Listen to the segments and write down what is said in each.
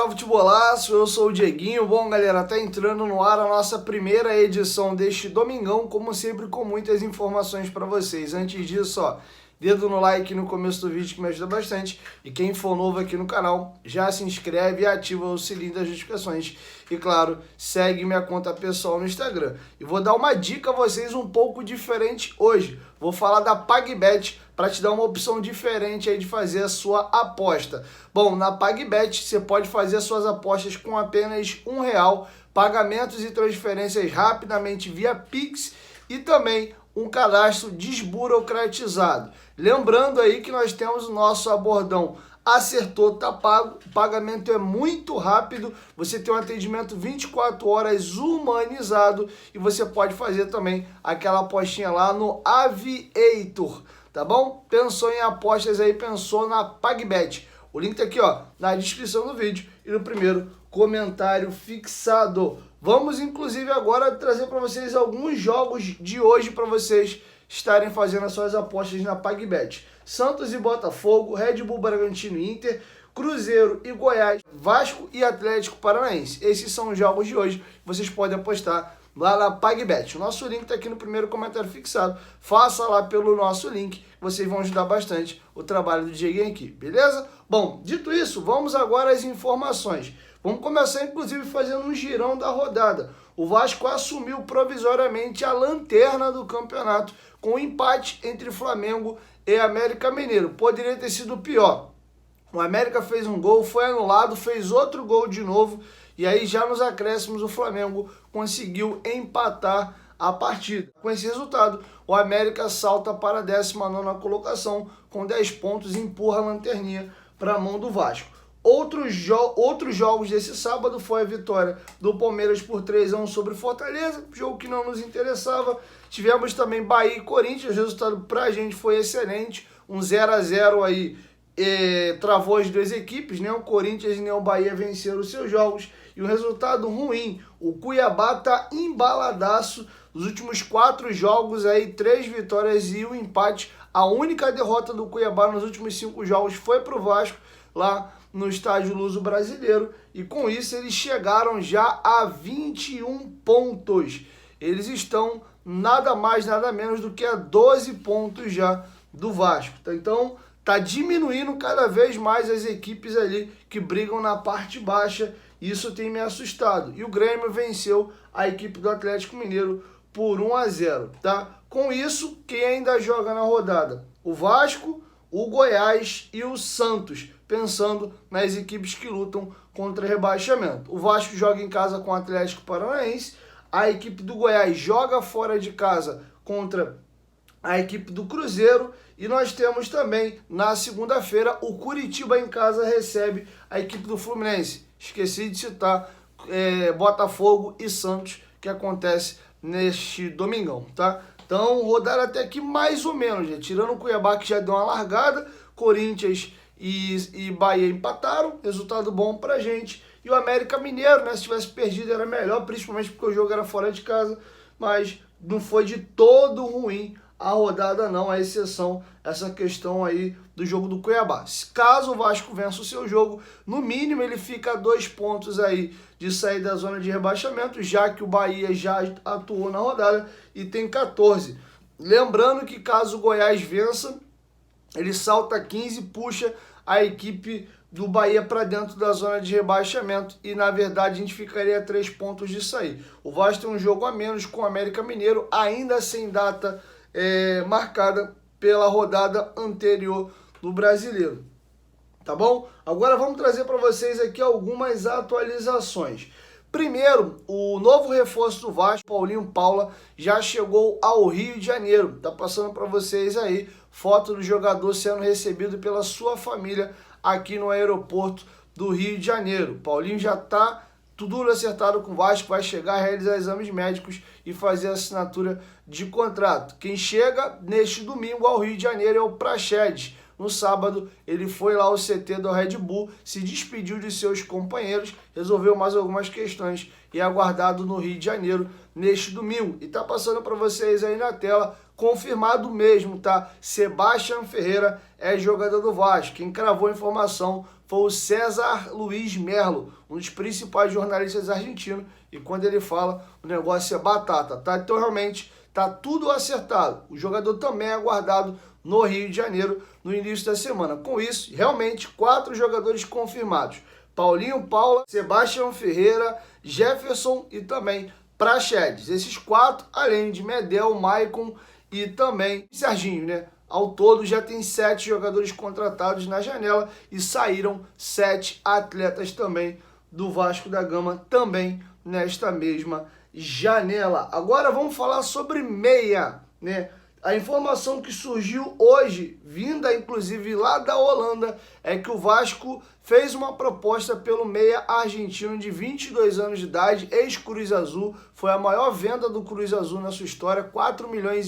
Salve futebolaço, eu sou o Dieguinho. Bom, galera, tá entrando no ar a nossa primeira edição deste domingão, como sempre com muitas informações para vocês. Antes disso, ó, dedo no like no começo do vídeo que me ajuda bastante. E quem for novo aqui no canal, já se inscreve e ativa o sininho das notificações. E claro, segue minha conta pessoal no Instagram. E vou dar uma dica a vocês um pouco diferente hoje. Vou falar da PagBet para te dar uma opção diferente aí de fazer a sua aposta. Bom, na PagBet você pode fazer as suas apostas com apenas R$1, pagamentos e transferências rapidamente via Pix e também um cadastro desburocratizado. Lembrando aí que nós temos o nosso bordão acertou, tá pago, o pagamento é muito rápido, você tem um atendimento 24 horas humanizado e você pode fazer também aquela apostinha lá no Aviator, tá bom? Pensou em apostas aí, pensou na PagBet. O link tá aqui, ó, na descrição do vídeo e no primeiro comentário fixado. Vamos, inclusive, agora trazer para vocês alguns jogos de hoje para vocês estarem fazendo as suas apostas na PagBet. Santos e Botafogo, Red Bull Bragantino e Inter, Cruzeiro e Goiás, Vasco e Atlético Paranaense. Esses são os jogos de hoje. Vocês podem apostar lá na PagBet. O nosso link está aqui no primeiro comentário fixado. Faça lá pelo nosso link. Vocês vão ajudar bastante o trabalho do Dieguinho aqui, beleza? Bom, dito isso, vamos agora às informações. Vamos começar, inclusive, fazendo um girão da rodada. O Vasco assumiu provisoriamente a lanterna do campeonato com um empate entre Flamengo e América Mineiro. Poderia ter sido pior. O América fez um gol, foi anulado, fez outro gol de novo. E aí, já nos acréscimos, o Flamengo conseguiu empatar a partida. Com esse resultado, o América salta para a 19ª colocação com 10 pontos e empurra a lanterninha para a mão do Vasco. Outros jogos desse sábado foi a vitória do Palmeiras por 3-1 sobre Fortaleza, jogo que não nos interessava. Tivemos também Bahia e Corinthians, o resultado pra gente foi excelente, um 0-0 aí, travou as duas equipes, nem o Corinthians nem o Bahia venceram os seus jogos. E um resultado ruim, o Cuiabá tá embaladaço, nos últimos 4 jogos aí, 3 vitórias e um empate. A única derrota do Cuiabá nos últimos 5 jogos foi pro Vasco, lá no estádio Luso Brasileiro, e com isso eles chegaram já a 21 pontos. Eles estão nada mais, nada menos do que a 12 pontos já do Vasco. Então, tá diminuindo cada vez mais as equipes ali que brigam na parte baixa. Isso tem me assustado. E o Grêmio venceu a equipe do Atlético Mineiro por 1-0, tá? Com isso, quem ainda joga na rodada? O Vasco, o Goiás e o Santos, pensando nas equipes que lutam contra rebaixamento. O Vasco joga em casa com o Atlético Paranaense, a equipe do Goiás joga fora de casa contra a equipe do Cruzeiro e nós temos também, na segunda-feira, o Curitiba em casa recebe a equipe do Fluminense. Esqueci de citar Botafogo e Santos, que acontece neste domingão, tá? Então, rodaram até aqui mais ou menos, gente. Tirando o Cuiabá, que já deu uma largada, Corinthians e Bahia empataram, resultado bom pra gente. E o América Mineiro, né, se tivesse perdido era melhor, principalmente porque o jogo era fora de casa, mas não foi de todo ruim a rodada não, a exceção essa questão aí do jogo do Cuiabá. Caso o Vasco vença o seu jogo, no mínimo ele fica a 2 pontos aí de sair da zona de rebaixamento, já que o Bahia já atuou na rodada e tem 14. Lembrando que caso o Goiás vença, ele salta 15 e puxa a equipe do Bahia para dentro da zona de rebaixamento e, na verdade, a gente ficaria a 3 pontos de sair. O Vasco tem um jogo a menos com o América Mineiro, ainda sem data marcada pela rodada anterior do Brasileiro. Tá bom? Agora vamos trazer para vocês aqui algumas atualizações. Primeiro, o novo reforço do Vasco, Paulinho Paula, já chegou ao Rio de Janeiro. Tá passando para vocês aí foto do jogador sendo recebido pela sua família aqui no aeroporto do Rio de Janeiro. Paulinho já tá tudo acertado com o Vasco, vai chegar a realizar exames médicos e fazer a assinatura de contrato. Quem chega neste domingo ao Rio de Janeiro é o Praxedes. No sábado, ele foi lá ao CT do Red Bull, se despediu de seus companheiros, resolveu mais algumas questões e é aguardado no Rio de Janeiro neste domingo. E tá passando para vocês aí na tela confirmado mesmo, tá? Sebastião Ferreira é jogador do Vasco. Quem cravou a informação foi o César Luiz Merlo, um dos principais jornalistas argentinos, e quando ele fala, o negócio é batata, tá? Então realmente tá tudo acertado. O jogador também é aguardado no Rio de Janeiro no início da semana. Com isso, realmente 4 jogadores confirmados: Paulinho Paula, Sebastião Ferreira, Jefferson e também Praxedes. Esses 4, além de Medel, Maicon e também Serginho, né? Ao todo já tem 7 jogadores contratados na janela e saíram 7 atletas também do Vasco da Gama também nesta mesma janela. Agora vamos falar sobre meia, né? A informação que surgiu hoje, vinda inclusive lá da Holanda, é que o Vasco fez uma proposta pelo meia argentino de 22 anos de idade, ex-Cruz Azul. Foi a maior venda do Cruz Azul na sua história, 4,5 milhões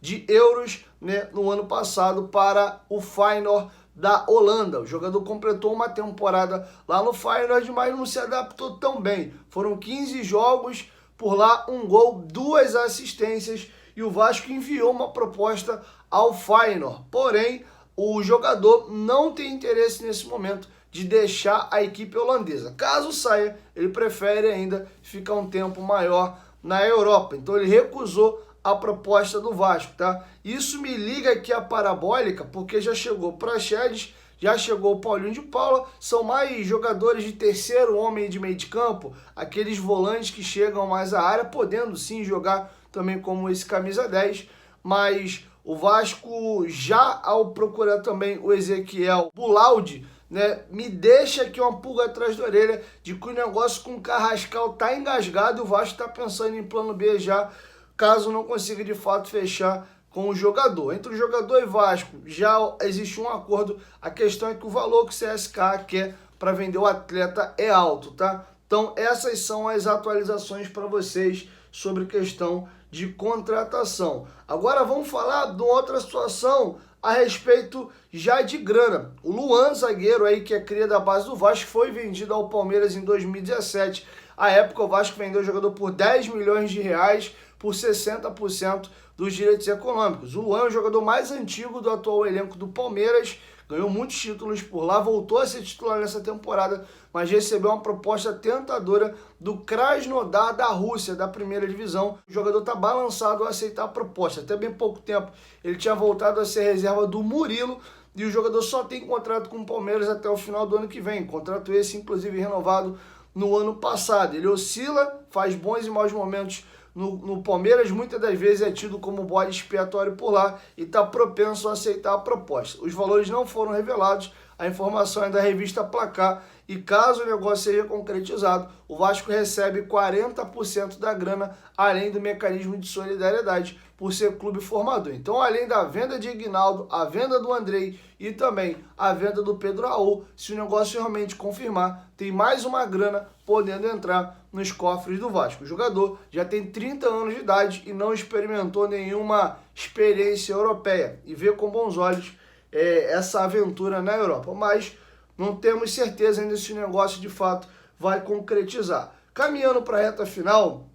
de euros, né, no ano passado para o Feyenoord da Holanda. O jogador completou uma temporada lá no Feyenoord, mas não se adaptou tão bem. Foram 15 jogos, por lá 1 gol, 2 assistências, e o Vasco enviou uma proposta ao Feyenoord. Porém, o jogador não tem interesse nesse momento de deixar a equipe holandesa. Caso saia, ele prefere ainda ficar um tempo maior na Europa. Então ele recusou a proposta do Vasco, tá? Isso me liga aqui a parabólica, porque já chegou Praxedes, já chegou o Paulinho de Paula, são mais jogadores de terceiro homem de meio de campo, aqueles volantes que chegam mais à área, podendo sim jogar também como esse camisa 10, mas o Vasco, já ao procurar também o Ezequiel Bulaldi, né, me deixa aqui uma pulga atrás da orelha de que o negócio com o Carrascal tá engasgado e o Vasco tá pensando em plano B já, caso não consiga de fato fechar com o jogador. Entre o jogador e Vasco já existe um acordo, a questão é que o valor que o CSKA quer para vender o atleta é alto, tá? Então essas são as atualizações para vocês sobre questão de contratação. Agora vamos falar de outra situação a respeito já de grana. O Luan, zagueiro aí que é cria da base do Vasco, foi vendido ao Palmeiras em 2017. À época o Vasco vendeu o jogador por 10 milhões de reais, por 60% dos direitos econômicos. O Luan é o jogador mais antigo do atual elenco do Palmeiras, ganhou muitos títulos por lá, voltou a ser titular nessa temporada, mas recebeu uma proposta tentadora do Krasnodar da Rússia, da primeira divisão. O jogador está balançado a aceitar a proposta. Até bem pouco tempo ele tinha voltado a ser reserva do Murilo, e o jogador só tem contrato com o Palmeiras até o final do ano que vem. Contrato esse, inclusive, renovado no ano passado. Ele oscila, faz bons e maus momentos no Palmeiras, muitas das vezes é tido como bode expiatório por lá e está propenso a aceitar a proposta. Os valores não foram revelados, a informação é da revista Placar, e caso o negócio seja concretizado, o Vasco recebe 40% da grana, além do mecanismo de solidariedade, por ser clube formador. Então, além da venda de Ignaldo, a venda do Andrei e também a venda do Pedro Raul, se o negócio realmente confirmar, tem mais uma grana podendo entrar nos cofres do Vasco. O jogador já tem 30 anos de idade e não experimentou nenhuma experiência europeia e vê com bons olhos essa aventura na Europa, mas não temos certeza ainda se o negócio de fato vai concretizar. Caminhando para a reta final,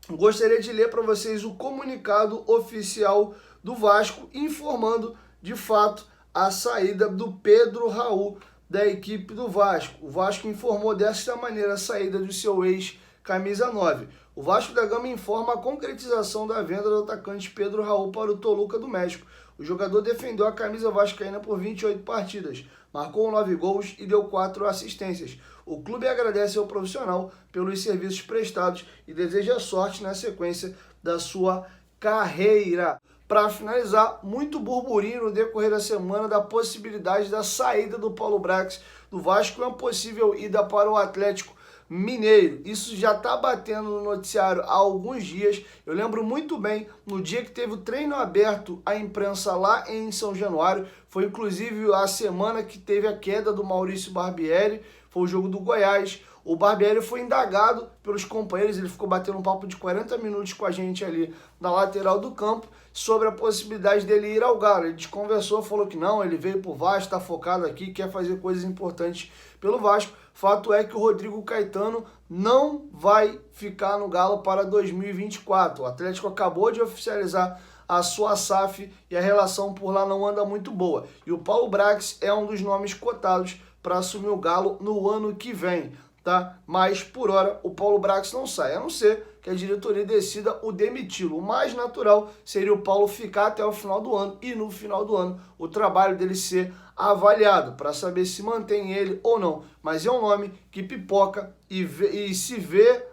gostaria de ler para vocês o comunicado oficial do Vasco informando de fato a saída do Pedro Raul da equipe do Vasco. O Vasco informou desta maneira a saída do seu ex-camisa 9. O Vasco da Gama informa a concretização da venda do atacante Pedro Raul para o Toluca do México. O jogador defendeu a camisa vascaína por 28 partidas, marcou 9 gols e deu 4 assistências. O clube agradece ao profissional pelos serviços prestados e deseja sorte na sequência da sua carreira. Para finalizar, muito burburinho no decorrer da semana da possibilidade da saída do Paulo Brax do Vasco e uma possível ida para o Atlético Mineiro. Isso já está batendo no noticiário há alguns dias. Eu lembro muito bem, no dia que teve o treino aberto à imprensa lá em São Januário, foi inclusive a semana que teve a queda do Maurício Barbieri, foi o jogo do Goiás. O Barbieri foi indagado pelos companheiros, ele ficou batendo um papo de 40 minutos com a gente ali na lateral do campo sobre a possibilidade dele ir ao Galo. Ele desconversou, falou que não, ele veio pro Vasco, está focado aqui, quer fazer coisas importantes pelo Vasco. Fato é que o Rodrigo Caetano não vai ficar no Galo para 2024. O Atlético acabou de oficializar a sua SAF e a relação por lá não anda muito boa. E o Paulo Brax é um dos nomes cotados para assumir o Galo no ano que vem, tá? Mas, por hora, o Paulo Brax não sai, a não ser que a diretoria decida o demiti-lo. O mais natural seria o Paulo ficar até o final do ano e, no final do ano, o trabalho dele ser avaliado para saber se mantém ele ou não. Mas é um nome que pipoca e se vê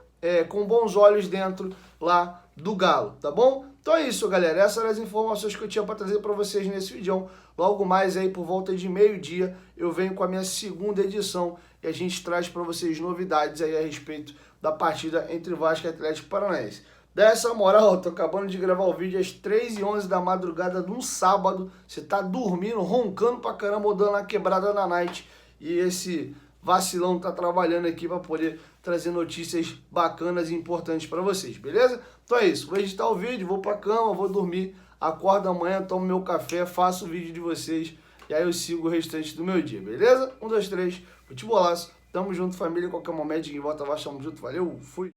com bons olhos dentro lá do Galo, tá bom? Então é isso, galera. Essas eram as informações que eu tinha para trazer para vocês nesse vídeo. Logo mais aí, por volta de meio-dia, eu venho com a minha segunda edição e a gente traz para vocês novidades aí a respeito da partida entre Vasco e Atlético Paranaense. Dá essa moral, tô acabando de gravar o vídeo às 3h11 da madrugada de um sábado. Você tá dormindo, roncando pra caramba, ou dando uma quebrada na night. E esse vacilão tá trabalhando aqui para poder trazer notícias bacanas e importantes para vocês, beleza? Então é isso, vou editar o vídeo, vou pra cama, vou dormir, acordo amanhã, tomo meu café, faço o vídeo de vocês e aí eu sigo o restante do meu dia, beleza? 1, 2, 3, futebolaço, tamo junto família, qualquer momento, em volta, vai, tamo junto, valeu, fui!